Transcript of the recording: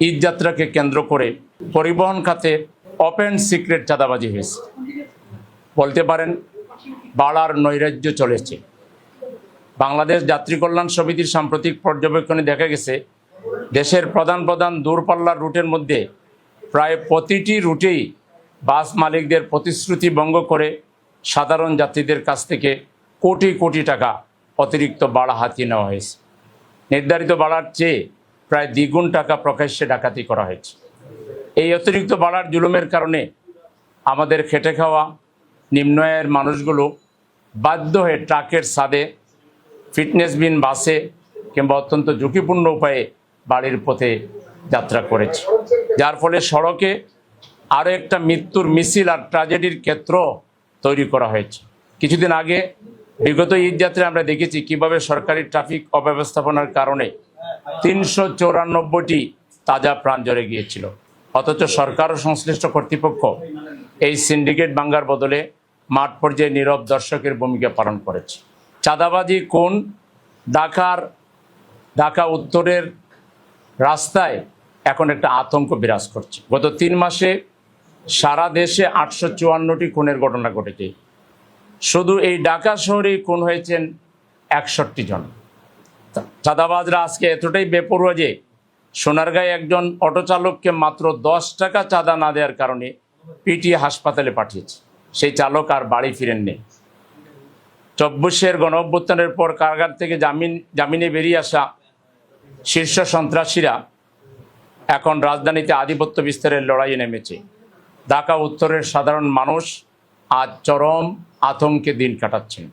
ঈদ যাত্রাকে কেন্দ্র করে পরিবহন খাতে ওপেন সিক্রেট চাঁদাবাজি হয়েছে। বলতে পারেন বাড়ার নৈরাজ্য চলেছে। বাংলাদেশ যাত্রী কল্যাণ সমিতির সাম্প্রতিক পর্যবেক্ষণে দেখা গেছে দেশের প্রধান প্রধান দূরপাল্লার রুটের মধ্যে প্রায় প্রতিটি রুটেই বাস মালিকদের প্রতিশ্রুতি ভঙ্গ করে সাধারণ যাত্রীদের কাছ থেকে কোটি কোটি টাকা অতিরিক্ত ভাড়া হাতিয়ে নেওয়া হয়েছে। নির্ধারিত ভাড়ার চেয়ে প্রায় দ্বিগুণ টাকা প্রকাশ্যে ডাকাতি করা হয়েছে। এই অতিরিক্ত ভাড়ার জুলুমের কারণে আমাদের খেটে খাওয়া নিম্ন আয়ের মানুষগুলো বাধ্য হয়ে ট্রাকের ছাদে, ফিটনেসবিহীন বাসে কিংবা অত্যন্ত ঝুঁকিপূর্ণ উপায়ে বাড়ির পথে যাত্রা করেছে, যার ফলে সড়কে আরও একটা মৃত্যুর মিছিল আর ট্র্যাজেডির ক্ষেত্র তৈরি করা হয়েছে। কিছুদিন আগে বিগত ঈদ যাত্রায় আমরা দেখেছি কিভাবে সরকারি ট্রাফিক অব্যবস্থাপনার কারণে 394টি তাজা প্রাণ ঝরে গিয়েছিল, অথচ সরকার ও সংশ্লিষ্ট কর্তৃপক্ষ এই সিন্ডিকেট ভাঙ্গার বদলে মাঠ পর্যায়ে নীরব দর্শকের ভূমিকা পালন করেছে। চাঁদাবাজি কোন ঢাকা উত্তরের রাস্তায় এখন একটা আতঙ্ক বিরাজ করছে। গত 3 মাসে সারা দেশে 854টি খুনের ঘটনা ঘটেছে। শুধু এই ঢাকা শহরেই খুন হয়েছেন 61 জন। চাঁদাবাজরা আজকে এতটাই বেপরোয়া যে সোনারগাঁয়ে একজন অটো চালককে মাত্র 10 টাকা চাঁদা না দেওয়ার কারণে পিটিয়ে হাসপাতালে পাঠিয়েছে। সেই চালক আর বাড়ি ফিরেননি। 24-এর গণঅভ্যুত্থানের পর কারাগার থেকে জামিনে বেরিয়ে আসা শীর্ষ সন্ত্রাসীরা এখন রাজধানীতে আধিপত্য বিস্তারের লড়াইয়ে নেমেছে। ঢাকা উত্তরের সাধারণ মানুষ আজ চরম আতঙ্কে দিন কাটাচ্ছেন।